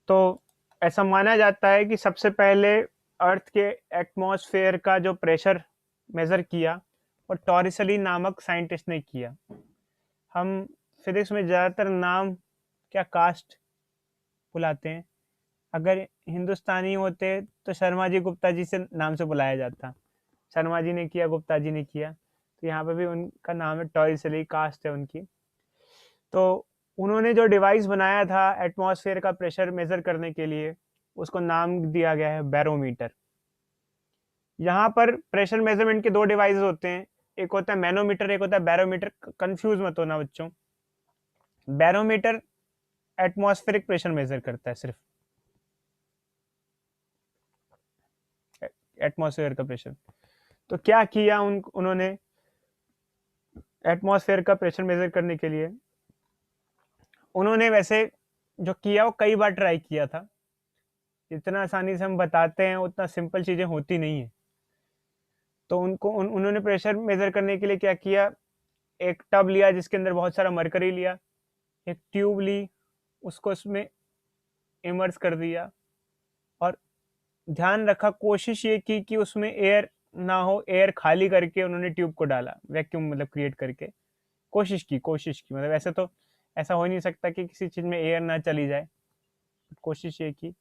तो ऐसा माना जाता है कि सबसे पहले अर्थ के एटमॉस्फेयर का जो प्रेशर मेज़र किया वो टॉरिसली नामक साइंटिस्ट ने किया। हम फिजिक्स में ज़्यादातर नाम क्या कास्ट बुलाते हैं। अगर हिंदुस्तानी होते तो शर्मा जी गुप्ता जी से नाम से बुलाया जाता। शर्मा जी ने किया, गुप्ता जी ने किया, तो यहाँ पे भी उनका नाम है, टॉरिसली कास्ट है उनकी। तो उन्होंने जो डिवाइस बनाया था एटमॉस्फेयर का प्रेशर मेज़र करने के लिए, उसको नाम दिया गया है बैरोमीटर। यहाँ पर प्रेशर मेजरमेंट के दो डिवाइस होते हैं, एक होता है मैनोमीटर, एक होता है बैरोमीटर। कंफ्यूज मत होना बच्चों। बैरोमीटर एटमॉस्फेरिक प्रेशर मेजर करता है, सिर्फ एटमॉस्फेयर का प्रेशर। तो क्या किया उन्होंने एटमॉस्फेयर का प्रेशर मेजर करने के लिए, उन्होंने वैसे जो किया वो कई बार ट्राई किया था। जितना आसानी से हम बताते हैं उतना सिंपल चीज़ें होती नहीं है। तो उन्होंने प्रेशर मेजर करने के लिए क्या किया, एक टब लिया जिसके अंदर बहुत सारा मरकरी लिया, एक ट्यूब ली, उसको उसमें इमर्स कर दिया, और ध्यान रखा, कोशिश ये की कि उसमें एयर ना हो। एयर खाली करके उन्होंने ट्यूब को डाला, वैक्यूम मतलब क्रिएट करके। कोशिश की मतलब ऐसे तो ऐसा हो नहीं सकता कि किसी चीज़ में एयर ना चली जाए। कोशिश ये की,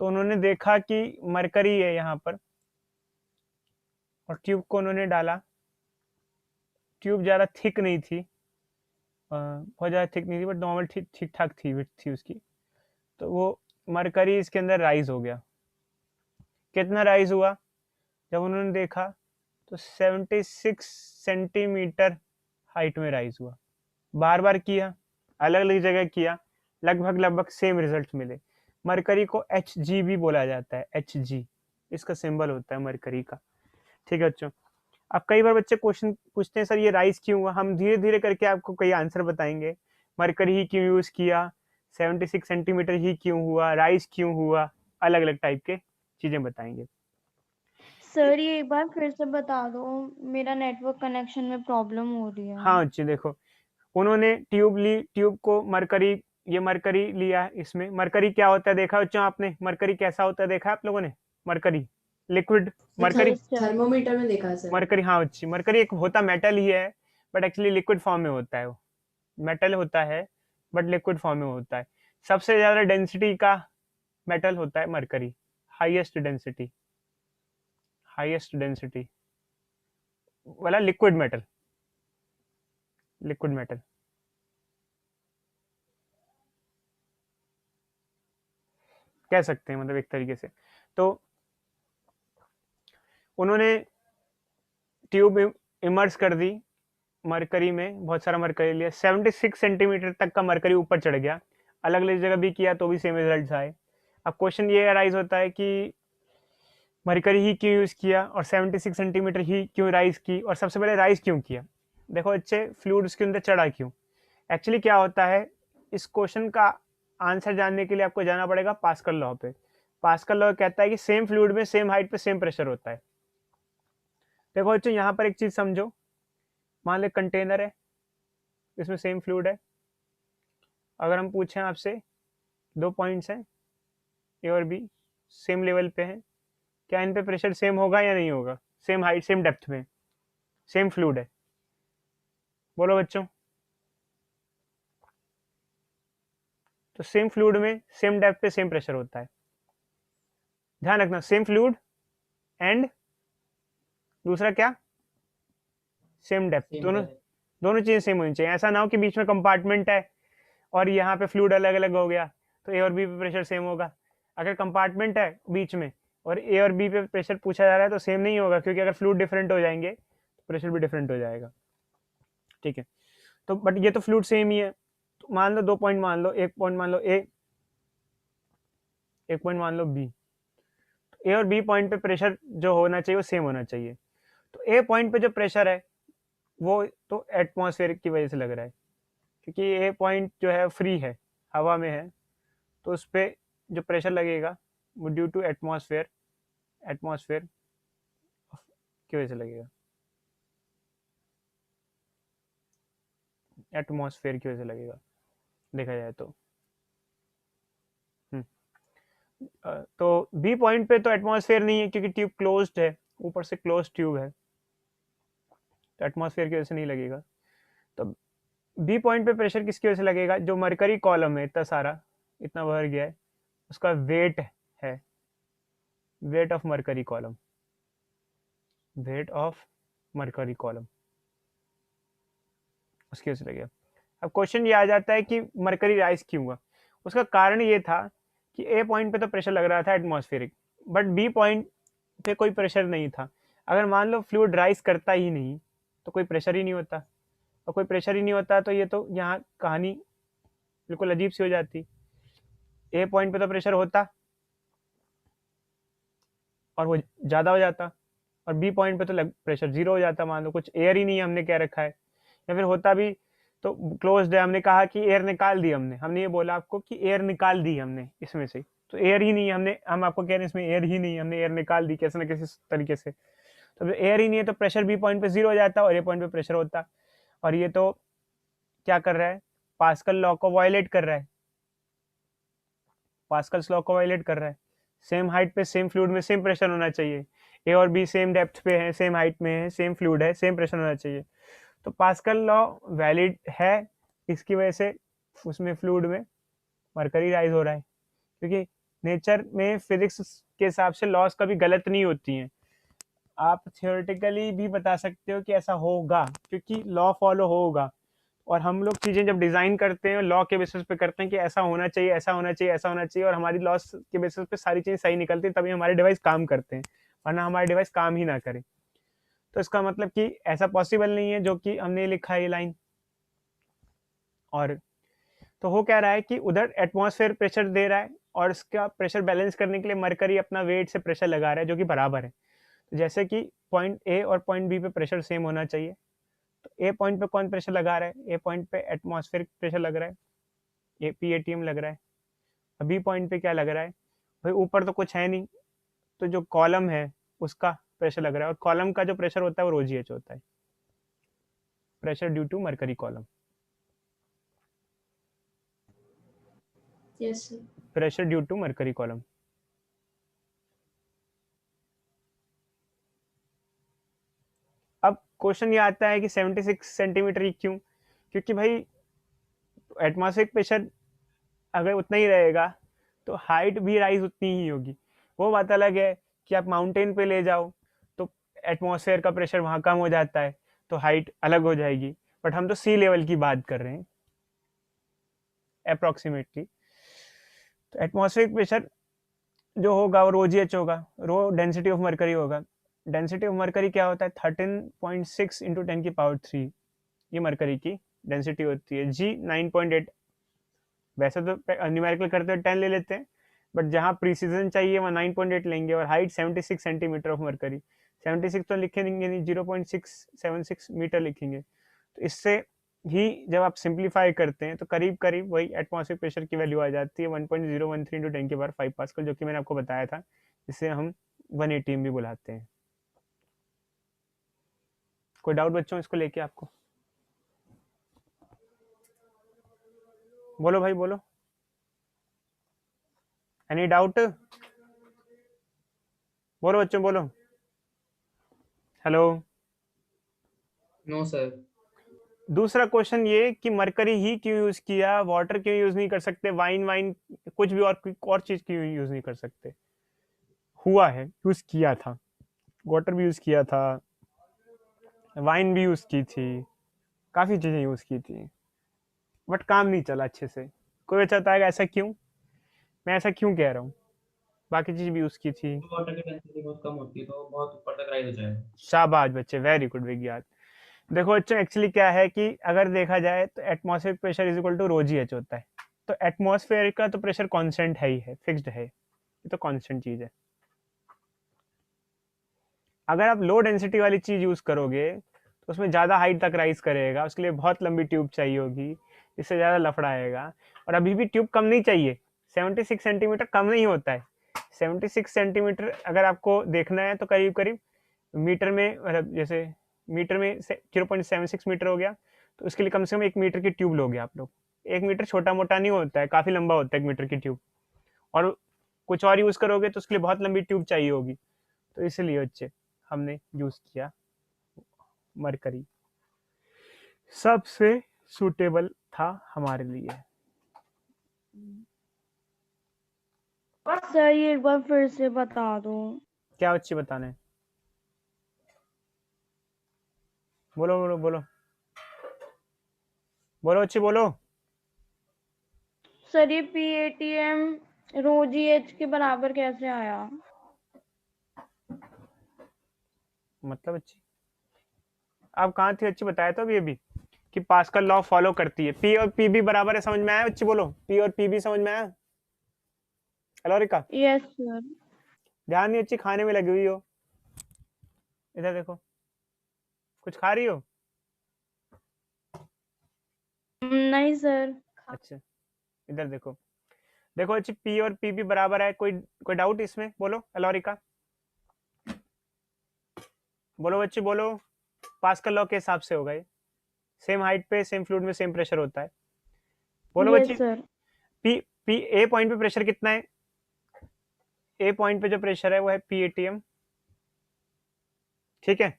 तो उन्होंने देखा कि मरकरी है यहाँ पर, और ट्यूब को उन्होंने डाला। ट्यूब ज़्यादा थिक नहीं थी, बहुत ज़्यादा थिक नहीं थी, बट नॉर्मल ठीक ठीक ठाक थी, विड्थ थी उसकी। तो वो मरकरी इसके अंदर राइज हो गया। कितना राइज हुआ, जब उन्होंने देखा तो 76 सेंटीमीटर हाइट में राइज हुआ। बार बार किया, अलग अलग जगह किया, लगभग लगभग सेम रिजल्ट मिले। मरकरी को Hg भी बोला जाता है, Hg इसका सिंबल होता है मरकरी का। ठीक है बच्चों। अब कई बार बच्चे क्वेश्चन पूछते हैं, सर ये राइज क्यों हुआ। हम धीरे धीरे करके आपको कई आंसर बताएंगे। मरकरी ही क्यों यूज किया, 76 सेंटीमीटर ही क्यों हुआ, राइज क्यों हुआ, अलग अलग टाइप के चीजें बताएंगे। सर ये एक बार फिर से बता दो, मेरा नेटवर्क कनेक्शन में प्रॉब्लम हो रही है। हाँ बच्चे देखो, उन्होंने ट्यूब ली, ट्यूब को मरकरी, ये मरकरी लिया। इसमें मरकरी क्या होता है देखा बच्चों आपने, मरकरी कैसा होता है देखा आप लोगों ने, मरकरी लिक्विड मरकरी। थर्मोमीटर में देखा है सर। मरकरी, हाँ बच्ची, मरकरी एक होता मेटल ही है, बट एक्चुअली लिक्विड फॉर्म में होता है। वो मेटल होता है बट लिक्विड फॉर्म में होता है। सबसे ज्यादा डेंसिटी का मेटल होता है mercury, highest density, highest density वाला लिक्विड मेटल, लिक्विड मेटल कह सकते हैं मतलब एक तरीके से। तो उन्होंने ट्यूब इमर्स कर दी मरकरी में, बहुत सारा मरकरी लिया, 76 सेंटीमीटर तक का मरकरी ऊपर चढ़ गया। अलग अलग जगह भी किया तो भी सेम रिजल्ट आए। अब क्वेश्चन ये अराइज होता है कि मरकरी ही क्यों यूज़ किया और 76 सेंटीमीटर ही क्यों राइज की, और सबसे पहले राइज क्यों किया। देखो अच्छे, फ्लूइड उसके अंदर चढ़ा क्यों। एक्चुअली क्या होता है, इस क्वेश्चन का आंसर जानने के लिए आपको जाना पड़ेगा पास्कल लॉ पे। पास्कल लॉ कहता है कि सेम फ्लूइड में सेम हाइट पे सेम प्रेशर होता है। देखो बच्चों यहाँ पर एक चीज समझो, मान लो कंटेनर है, इसमें सेम फ्लूइड है। अगर हम पूछें आपसे, दो पॉइंट्स हैं ए और बी, सेम लेवल पे हैं, क्या इन पे प्रेशर सेम होगा या नहीं होगा, सेम हाइट सेम डेप्थ में, सेम फ्लूइड है। बोलो बच्चों। तो सेम फ्लूइड में सेम डेप्थ पे सेम प्रेशर होता है। ध्यान रखना, सेम फ्लूइड एंड दूसरा क्या, सेम डेप्थ, दोनों दोनों चीजें सेम होनी चाहिए। ऐसा ना हो कि बीच में कंपार्टमेंट है और यहाँ पे फ्लूइड अलग अलग हो गया, तो ए और बी पे प्रेशर सेम होगा। अगर कंपार्टमेंट है बीच में और ए और बी पे प्रेशर पूछा जा रहा है तो सेम नहीं होगा, क्योंकि अगर फ्लूइड डिफरेंट हो जाएंगे तो प्रेशर भी डिफरेंट हो जाएगा। ठीक है। तो बट ये तो फ्लूइड सेम ही है। तो मान लो दो पॉइंट मान लो, एक पॉइंट मान लो ए, एक पॉइंट मान लो बी। ए और बी पॉइंट पे प्रेशर जो होना चाहिए वो सेम होना चाहिए। तो ए पॉइंट पे जो प्रेशर है वो तो एटमॉस्फेयर की वजह से लग रहा है, क्योंकि ए पॉइंट जो है फ्री है, हवा में है, तो उस पर जो प्रेशर लगेगा वो ड्यू टू एटमॉस्फेयर, एटमॉस्फेयर की वजह से लगेगा, एटमॉस्फेयर की वजह से लगेगा देखा जाए तो। तो बी पॉइंट पे तो एटमॉस्फेयर नहीं है क्योंकि ट्यूब क्लोज्ड है, ऊपर से क्लोज ट्यूब है, तो एटमॉस्फेयर की वजह से नहीं लगेगा। तो बी पॉइंट पे प्रेशर किसकी वजह से लगेगा, जो मरकरी कॉलम है इतना सारा, इतना भर गया है, उसका वेट है, weight of mercury column, weight of mercury column, उसकी वजह से लगेगा। अब क्वेश्चन ये आ जाता है कि मरकरी राइज क्यों हुआ। उसका कारण ये था कि ए पॉइंट पे तो प्रेशर लग रहा था एटमॉस्फेरिक, बट बी पॉइंट पे कोई प्रेशर नहीं था। अगर मान लो फ्लूइड राइज करता ही नहीं तो कोई प्रेशर ही नहीं होता, और कोई प्रेशर ही नहीं होता तो ये तो यहाँ कहानी बिल्कुल अजीब सी हो जाती। ए पॉइंट पे तो प्रेशर होता और वो ज़्यादा हो जाता, और बी पॉइंट पे तो प्रेशर जीरो हो जाता। मान लो कुछ एयर ही नहीं हमने क्या रखा है, या फिर होता भी तो क्लोज्ड है, हमने कहा कि एयर निकाल दी, हमने ये बोला आपको कि एयर निकाल दी हमने इसमें से, तो एयर ही नहीं है, हम आपको कह रहे हैं इसमें एयर ही नहीं, हमने एयर निकाल दी कैसे ना किसी तरीके से। तो एयर ही नहीं है तो प्रेशर बी पॉइंट पे जीरो हो जाता और ए पॉइंट पे प्रेशर होता। और ये तो क्या कर रहा है, पास्कल लॉ को वायलेट कर रहा है, पास्कल्स लॉ को वायलेट कर रहा है। सेम हाइट पे सेम फ्लूइड में सेम प्रेशर होना चाहिए, ए और बी सेम डेप्थ पे है, सेम हाइट में है, सेम फ्लूइड है, सेम प्रेशर होना चाहिए। तो पास्कल लॉ वैलिड है, इसकी वजह से उसमें फ्लूइड में मरकरी राइज हो रहा है, क्योंकि नेचर में फिजिक्स के हिसाब से लॉस कभी गलत नहीं होती हैं। आप थियोरेटिकली भी बता सकते हो कि ऐसा होगा क्योंकि लॉ फॉलो होगा, और हम लोग चीज़ें जब डिज़ाइन करते हैं लॉ के बेसिस पे करते हैं कि ऐसा होना चाहिए, ऐसा होना चाहिए, ऐसा होना चाहिए, और हमारी लॉस के बेसिस पे सारी चीज़ें सही निकलती हैं, तभी हमारे डिवाइस काम करते हैं, वरना हमारे डिवाइस काम ही ना करे। तो इसका मतलब कि ऐसा पॉसिबल नहीं है जो कि हमने लिखा है ये लाइन। और तो हो क्या रहा है कि उधर एटमॉस्फेयर प्रेशर दे रहा है और इसका प्रेशर बैलेंस करने के लिए मरकरी अपना वेट से प्रेशर लगा रहा है जो कि बराबर है। तो जैसे कि पॉइंट ए और पॉइंट बी पे प्रेशर सेम होना चाहिए, तो ए पॉइंट पे कौन प्रेशर लगा रहा है, ए पॉइंट पे एटमॉस्फेरिक प्रेशर लग रहा है, ए PATM लग रहा है। बी पॉइंट पे क्या लग रहा है, भाई ऊपर तो कुछ है नहीं, तो जो कॉलम है उसका प्रेशर लग रहा है, और कॉलम का जो प्रेशर होता है वो ρGH होता है, pressure due to mercury column, yes sir. Pressure due to mercury column. अब क्वेश्चन ये आता है कि 76 सेंटीमीटर ही क्यों, क्योंकि भाई एटमॉस्फेरिक प्रेशर अगर उतना ही रहेगा तो हाइट भी राइज उतनी ही होगी। वो बात अलग है कि आप माउंटेन पे ले जाओ तो एटमॉस्फेयर का प्रेशर वहाँ कम हो जाता है तो हाइट अलग हो जाएगी, बट हम तो सी लेवल की बात कर रहे हैं अप्रॉक्सीमेटली। तो एटमॉस्फेरिक प्रेशर जो होगा वो ρGH होगा, रो डेंसिटी ऑफ मरकरी होगा। डेंसिटी ऑफ मरकरी क्या होता है, 13.6 इंटू 10⁻3 ये मरकरी की डेंसिटी होती है। जी 9.8, वैसे तो न्यूमेरिकल करते हुए 10 ले लेते हैं, बट जहाँ प्रीसीजन चाहिए वहाँ 9.8 लेंगे, और हाइट 76 सेंटीमीटर ऑफ मरकरी, 76 तो लिखेंगे नहीं, 0.676 मीटर लिखेंगे। तो इससे ही जब आप सिंप्लीफाई करते हैं तो करीब करीब वही एटमॉस्फेरिक प्रेशर की वैल्यू आ जाती है 1.013 इंटू 10⁵ पास्कल, जो कि मैंने आपको बताया था, जिसे हम 1 ATM भी बुलाते हैं। कोई डाउट बच्चों इसको लेके आपको? बोलो भाई बोलो, एनी डाउट? बोलो बच्चों बोलो, हेलो। No sir. दूसरा क्वेश्चन ये कि मरकरी ही क्यों यूज किया, वाटर क्यों यूज नहीं कर सकते, वाइन कुछ भी और चीज क्यों यूज नहीं कर सकते? हुआ है, यूज किया था, वाटर भी यूज किया था, वाइन भी यूज की थी, काफी चीजें यूज की थी, बट काम नहीं चला अच्छे से। कोई बच्चा बताएगा ऐसा क्यों, मैं ऐसा क्यों कह रहा हूँ? बाकी चीज भी यूज की थी। तो वाटर की डेंसिटी बहुत कम होती है तो बहुत ऊपर तक राइज हो जाएगा। शाबाश बच्चे, वेरी गुड विज्ञान। देखो बच्चों एक्चुअली क्या है कि अगर देखा जाए तो atmospheric pressure is equal to ρGH होता है, तो एटमॉस्फेयर का तो प्रेशर कांस्टेंट है ही है, फिक्स्ड है, ये तो कांस्टेंट चीज है। अगर आप लो डेंसिटी वाली चीज यूज करोगे तो उसमें ज़्यादा हाइट तक राइज करेगा, उसके लिए बहुत लंबी ट्यूब चाहिए होगी, इससे ज़्यादा लफड़ा आएगा। और अभी भी ट्यूब कम नहीं चाहिए, 76 सेंटीमीटर कम नहीं होता है। 76 सेंटीमीटर अगर आपको देखना है तो करीब करीब मीटर में, मतलब जैसे मीटर में 0.76 मीटर हो गया, तो उसके लिए कम से कम 1 मीटर की ट्यूब लोगे आप लोग। 1 मीटर छोटा मोटा नहीं होता है, काफ़ी लंबा होता है 1 मीटर की ट्यूब। और कुछ और यूज़ करोगे तो उसके लिए बहुत लंबी ट्यूब चाहिए होगी, तो इसलिए बच्चे हमने यूज़ किया मरकरी, सबसे सूटेबल था हमारे लिए। सर ये एक बार फिर से बता दो। क्या बच्चे बताना है? बोलो बोलो बोलो बोलो बच्चे बोलो। सर ये PATM रो GH के बराबर कैसे आया? मतलब बच्चे आप कहाँ थे बच्चे? बताया तो अभी कि पास्कल लॉ फॉलो करती है। पी और पी भी बराबर है, समझ में आया बच्चे? बोलो पी और पी भी समझ में आया? Hello Rica, yes sir. ध्यान नहीं अच्छी खाने में लगी हुई हो, इधर देखो, कुछ खा रही हो? नहीं सर। अच्छा इधर देखो, देखो अच्छी पी और पी भी बराबर है, कोई कोई डाउट इसमें? बोलो हेलो रिका, बोलो बच्चे बोलो। पास्कल लॉ के हिसाब से होगा ये, सेम हाइट पे सेम फ्लूइड में सेम प्रेशर होता है। बोलो बच्चे, yes sir. P P A point पे प्रेशर कितना है? ए पॉइंट पे जो प्रेशर है वो है PATM, ठीक है?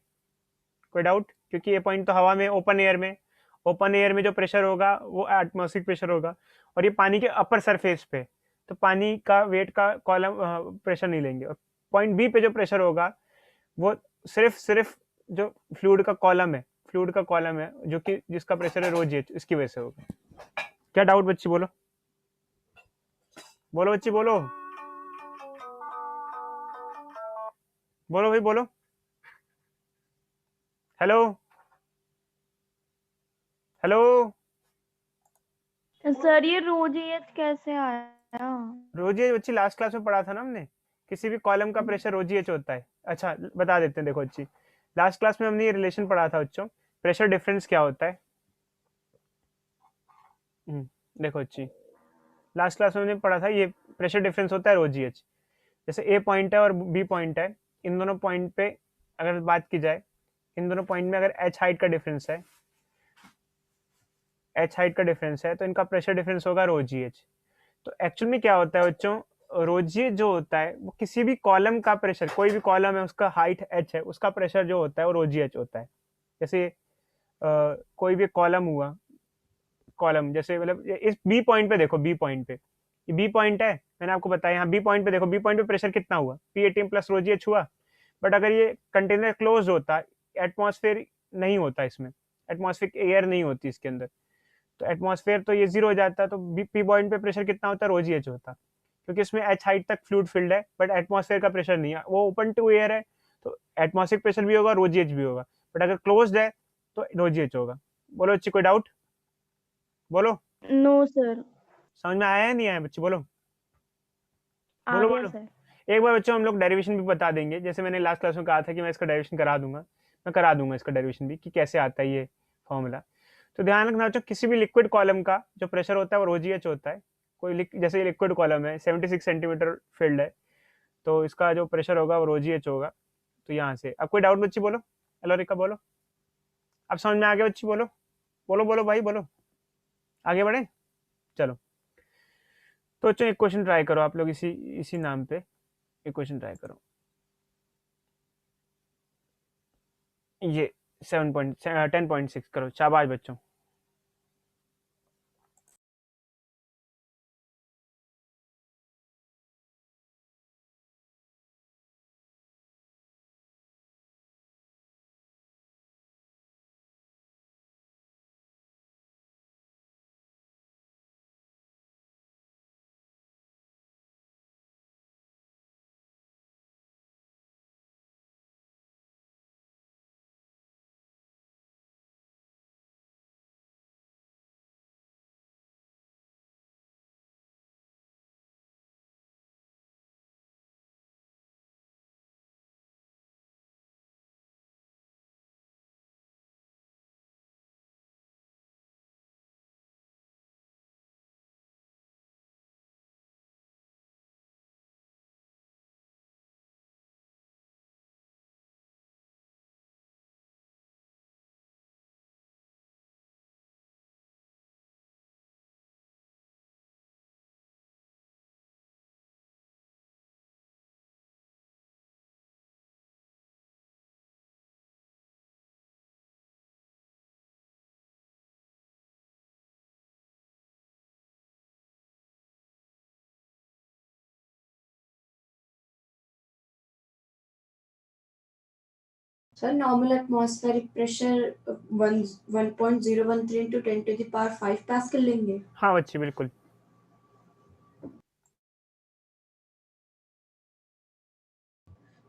कोई डाउट? क्योंकि ए पॉइंट तो हवा में, ओपन एयर में जो प्रेशर होगा वो एटमॉस्फेरिक प्रेशर होगा, और ये पानी के अपर सरफेस पे, तो पानी का वेट का कॉलम प्रेशर नहीं लेंगे। और पॉइंट बी पे जो प्रेशर होगा वो सिर्फ जो फ्लूइड का कॉलम है जो कि जिसका प्रेशर है ρGH, इसकी वजह से होगा। क्या डाउट बच्ची? बोलो बोलो बच्ची बोलो, बोलो भाई बोलो। हेलो हेलो, सर ये रो GH कैसे आया? रोजीएच बच्ची लास्ट क्लास में पढ़ा था ना हमने, किसी भी कॉलम का प्रेशर रोजीएच होता है। अच्छा बता देते हैं, देखो बच्ची लास्ट क्लास में हमने ये रिलेशन पढ़ा था बच्चों, प्रेशर डिफरेंस क्या होता है। देखो बच्ची लास्ट क्लास में हमने पढ़ा था, ये प्रेशर डिफरेंस होता है रोजीएच। जैसे ए पॉइंट है और बी पॉइंट है, इन दोनों पॉइंट पे अगर बात की जाए, इन दोनों पॉइंट में अगर एच हाइट का डिफरेंस है, तो इनका प्रेशर डिफरेंस होगा ρGH। तो एक्चुअल में क्या होता है बच्चों, रोजिए जो होता है वो किसी भी कॉलम का प्रेशर, कोई भी कॉलम है उसका हाइट h है, उसका प्रेशर जो होता है वो ρGH होता है। जैसे कोई भी कॉलम हुआ, कॉलम जैसे मतलब इस बी पॉइंट पे देखो, बी पॉइंट पे, ये बी पॉइंट है, मैंने आपको बताया, यहाँ बी पॉइंट पे देखो, बी पॉइंट पे प्रेशर कितना हुआ, PATM प्लस ρGH हुआ। बट अगर ये कंटेनर क्लोज होता, एटमॉस्फेयर नहीं होता इसमें, एटमॉस्फेरिक एयर नहीं होती इसके अंदर, तो एटमॉस्फेयर तो ये जीरो हो जाता है, तो पी पॉइंट पे प्रेशर कितना होता है, ρGH होता, क्योंकि इसमें एच हाइट तक फ्लूइड फिल्ड है, बट एटमॉस्फेयर का प्रेशर नहीं है, वो ओपन टू एयर है, तो एटमॉस्फेरिक प्रेशर भी होगा, ρGH भी होगा। बट अगर क्लोज्ड है तो ρGH होगा। बोलो बच्ची कोई डाउट? बोलो, नो सर। समझ में आया है नहीं आया बच्ची? बोलो आ बोलो गया बोलो। सर। एक बार बच्चों हम लोग डेरिवेशन भी बता देंगे, जैसे मैंने लास्ट क्लास में कहा था कि मैं इसका डेरिवेशन करा दूंगा, मैं करा दूंगा इसका डेरिवेशन भी कि कैसे आता है ये फॉर्मूला। तो ध्यान रखना बच्चों, किसी भी लिक्विड कॉलम का जो प्रेशर होता है वो ρGH होता है। जैसे लिक्विड कॉलम है, 76 सेंटीमीटर फील्ड है, तो इसका जो प्रेशर होगा वो ρGH होगा। तो यहाँ से अब कोई डाउट बच्ची? बोलो हेलो रिका, बोलो अब समझ में आ गया बच्ची? बोलो बोलो बोलो भाई बोलो, आगे बढ़े चलो। तो बच्चों एक क्वेश्चन ट्राई करो आप लोग, इसी इसी नाम पे एक क्वेश्चन ट्राई करो, ये 10.6 करो, शाबाश बच्चों। Sir, normal atmospheric pressure 1.013 into 10 to the power 5 pascal लेंगे. हाँ बच्चे बिल्कुल.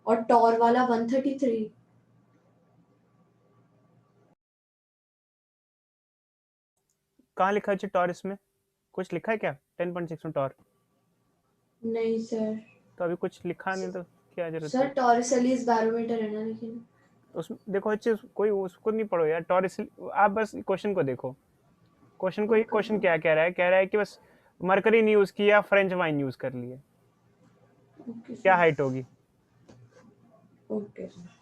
और टॉर वाला 133. कहाँ लिखा है टॉर? इसमें कुछ लिखा है क्या 10.6 में टॉर? नहीं सर. तो अभी कुछ लिखा नहीं तो क्या जरूरत सर है? टॉरसलीस बैरोमीटर है ना, लेकिन उसमें देखो अच्छे कोई उसको नहीं पढ़ो यार. टॉर आप बस क्वेश्चन को देखो. क्वेश्चन को, क्वेश्चन क्या कह रहा है कि बस मरकरी नहीं यूज किया, फ्रेंच वाइन यूज कर लिए. ओके क्या सर. हाइट होगी? Okay sir.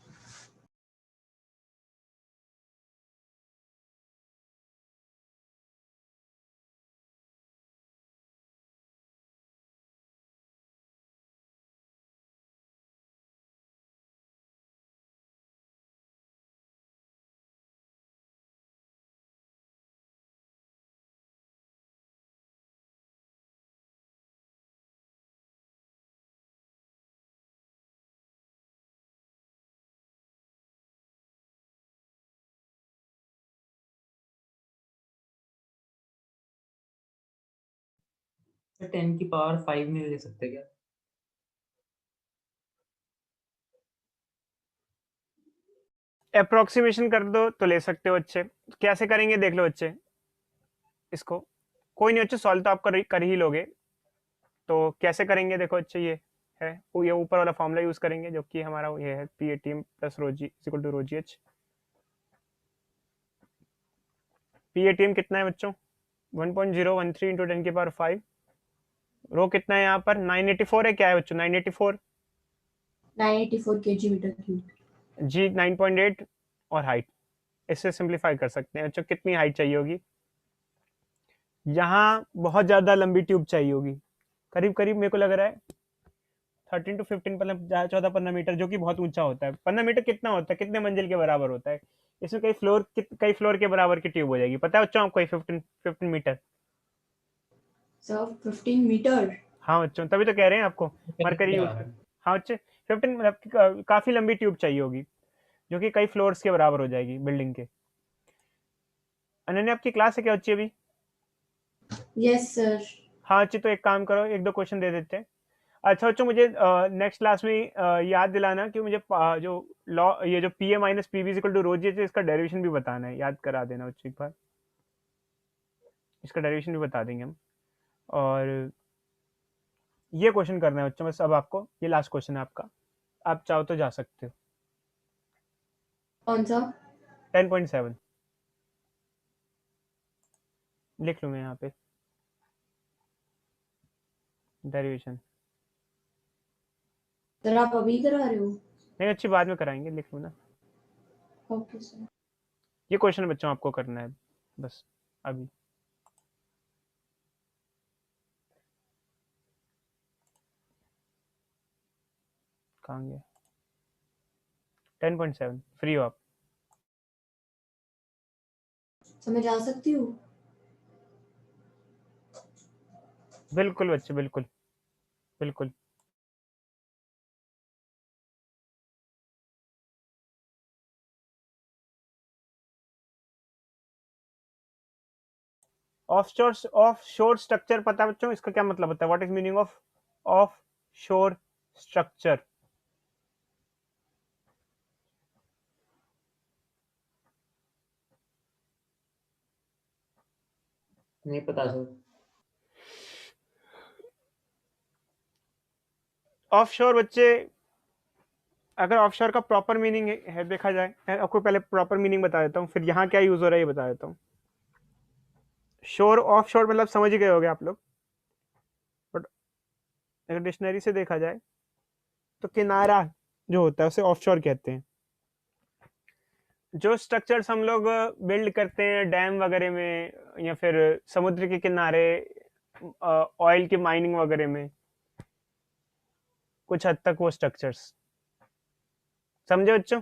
तो 10 की पावर 5 में ले सकते क्या? अप्रोक्सीमेशन कर दो तो ले सकते हो बच्चे. कैसे करेंगे देख लो बच्चे. इसको कोई नहीं बच्चे, सॉल्व तो आप कर ही लोगे. तो कैसे करेंगे देखो बच्चे, ये है ये ऊपर वाला फॉर्मूला यूज करेंगे जो कि हमारा ये है PATM plus rho g equal to rho g h. PATM कितना है बच्चों? 1.013 इंटू 10 की पावर 5. रो कितना है यहाँ पर? 984 है. क्या है बच्चों? 984. 984 kg मीटर क्यूब. जी 9.8. और हाइट इससे सिंप्लीफाई कर सकते हैं बच्चों. कितनी हाइट चाहिए होगी? यहाँ बहुत ज्यादा लंबी ट्यूब चाहिए होगी. करीब करीब मेरे को लग रहा है 13 to 15, मतलब 14-15 मीटर, जो कि बहुत ऊंचा होता है. 15 मीटर कितना होता है? कितने मंजिल के बराबर होता है? इसमें कई फ्लोर के बराबर की ट्यूब हो जाएगी. पता है बच्चों आपको? 15 मीटर. Sir 15 metre. हाँ बच्चों, तभी तो कह रहे हैं आपको मरकरी यूज कर. हाँ बच्चे 15, मतलब काफी लंबी ट्यूब चाहिए होगी जो कि कई फ्लोर्स के बराबर हो जाएगी बिल्डिंग के. अनन्या आपकी क्लास है क्या बच्ची अभी? Yes sir. हाँ अच्छी, तो एक काम करो, एक दो क्वेश्चन दे देते हैं. अच्छा बच्चों, मुझे नेक्स्ट क्लास में याद दिलाना कि मुझे जो लॉ, ये जो PA minus PB equal to rho g h, इसका डेरिवेशन भी बताना है. याद करा देना बच्चों एक बार. इसका डेरिवेशन भी बता देंगे हम. और ये क्वेश्चन करना है बच्चों बस. अब आपको ये लास्ट क्वेश्चन है आपका. आप चाहो तो जा सकते हो. कौन सा? 10.7 लिख लूँ मैं यहाँ पे डेरिवेशन. सर आप अभी करा रहे हो? नहीं अच्छी, बाद में कराएंगे. लिख लूँ ना. Okay sir. ये क्वेश्चन बच्चों आपको करना है बस अभी. कहाँ गया? 10.7 फ्री हो आप. सर मैं जा सकती हूँ? बिल्कुल बच्चे, बिल्कुल बिल्कुल. ऑफ शोर स्ट्रक्चर पता है बच्चों इसका क्या मतलब होता है? व्हाट इज मीनिंग ऑफ शोर स्ट्रक्चर? नहीं पता सर. ऑफ शोर बच्चे, अगर ऑफ शोर का प्रॉपर मीनिंग है देखा जाए, मैं आपको पहले प्रॉपर मीनिंग बता देता हूँ, फिर यहाँ क्या यूज हो रहा है ये बता देता हूँ. शोर, ऑफ शोर मतलब समझ ही गए होगे आप लोग. बट अगर डिक्शनरी से देखा जाए तो किनारा जो होता है उसे ऑफ शोर कहते हैं. जो स्ट्रक्चर्स हम लोग बिल्ड करते हैं डैम वगैरह में, या फिर समुद्र के किनारे, ऑयल की माइनिंग वगैरह में, कुछ हद तक वो स्ट्रक्चर्स. समझे बच्चों?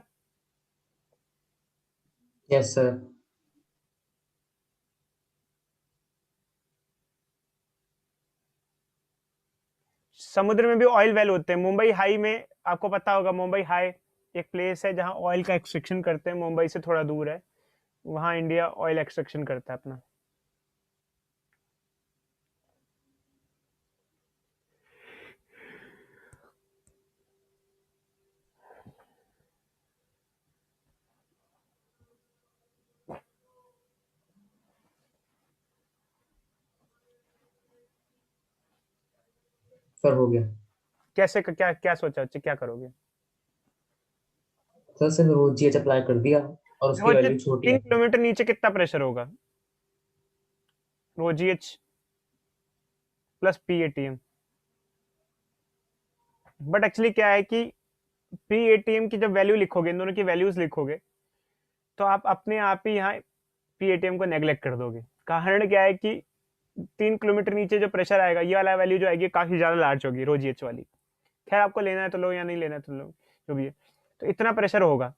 Yes sir. समुद्र में भी ऑयल वेल होते हैं. मुंबई हाई में आपको पता होगा, मुंबई हाई एक प्लेस है जहाँ ऑयल का एक्सट्रैक्शन करते हैं, मुंबई से थोड़ा दूर है, वहाँ इंडिया ऑयल एक्सट्रैक्शन करता है अपना। सर हो गया कैसे क्या क्या सोचा बच्चे, क्या करोगे? सर। सिर्फ वो जीएच अप्लाई कर दिया और उसकी बच्चे वैल्यू छोटी 3 है। किलोमीटर नीचे कितना प्रेशर होगा? Rho g h plus P A T M. But actually क्या है कि पी ए टी एम की जब वैल्यू लिखोगे, इन दोनों की वैल्यूज लिखोगे, तो आप अपने आप ही यहाँ पी ए टी एम को नेग्लेक्ट कर दोगे। कारण क्या है कि 3 किलोमीटर नीचे जो प्रेशर आएगा, ये वाला वैल्यू जो आएगी काफी ज्यादा लार्ज होगी, रो जी एच वाली। खैर आपको लेना है तो लो, या नहीं लेना है तो लो, जो भी है। तो इतना प्रेशर होगा,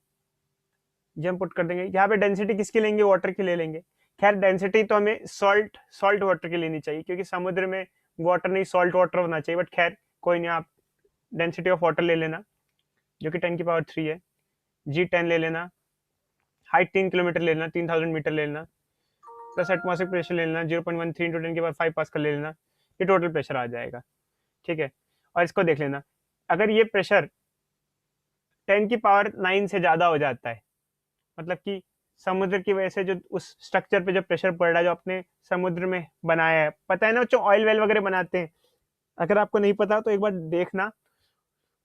ये हम पुट कर देंगे। यहाँ पे डेंसिटी किसकी लेंगे? वाटर की ले लेंगे। खैर डेंसिटी तो हमें सॉल्ट वाटर की लेनी चाहिए, क्योंकि समुद्र में वाटर नहीं, सॉल्ट वाटर होना चाहिए। बट खैर कोई नहीं, आप डेंसिटी ऑफ वाटर ले लेना, जो कि 10⁻³ है। G10 ले लेना, हाइट 3 किलोमीटर ले लेना, 3000 मीटर ले लेना, प्लस एटमॉस्फेरिक प्रेशर ले लेना 0.13 × 10⁵ पास्कल ले लेना, ये टोटल प्रेशर आ जाएगा। ठीक है, और इसको देख लेना, अगर ये प्रेशर 10⁹ से ज़्यादा हो जाता है, मतलब कि समुद्र की वजह से जो उस स्ट्रक्चर पे जो प्रेशर पड़ रहा है, जो अपने समुद्र में बनाया है, पता है ना बच्चों, ऑयल वेल वगैरह बनाते हैं। अगर आपको नहीं पता तो एक बार देखना,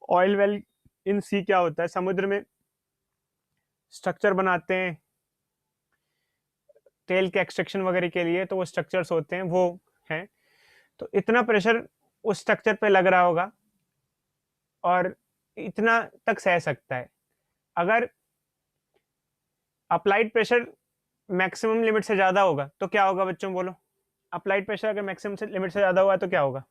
ऑयल वेल इन सी क्या होता है। समुद्र में स्ट्रक्चर बनाते हैं तेल के एक्सट्रैक्शन वगैरह के लिए, तो वो स्ट्रक्चर्स होते हैं, वो हैं। तो इतना प्रेशर उस स्ट्रक्चर पे लग रहा होगा और इतना तक सह सकता है। अगर अप्लाइड प्रेशर मैक्सिमम लिमिट से ज़्यादा होगा तो क्या होगा बच्चों, बोलो? अप्लाइड प्रेशर अगर मैक्सिमम से लिमिट से ज़्यादा हुआ तो क्या होगा,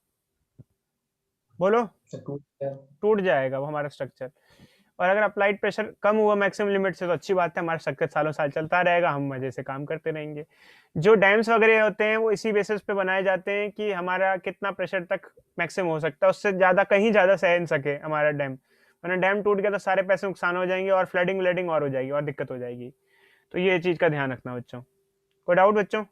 बोलो? सर टूट गया। टूट जाएगा वो हमारा स्ट्रक्चर। और अगर अप्लाइड प्रेशर कम हुआ मैक्सिमम लिमिट से तो अच्छी बात है, हमारा स्ट्रक्चर सालों साल चलता रहेगा, हम मजे से काम करते रहेंगे। जो डैम्स वगैरह होते हैं वो इसी बेसिस पे बनाए जाते हैं कि हमारा कितना प्रेशर तक मैक्सिमम हो सकता है, उससे ज़्यादा कहीं ज़्यादा सह न सके हमारा डैम, वरना डैम टूट गया तो सारे पैसे नुकसान हो जाएंगे और फ्लडिंग व्लडिंग और हो जाएगी और दिक्कत हो जाएगी। तो ये चीज़ का ध्यान रखना बच्चों। कोई डाउट बच्चों?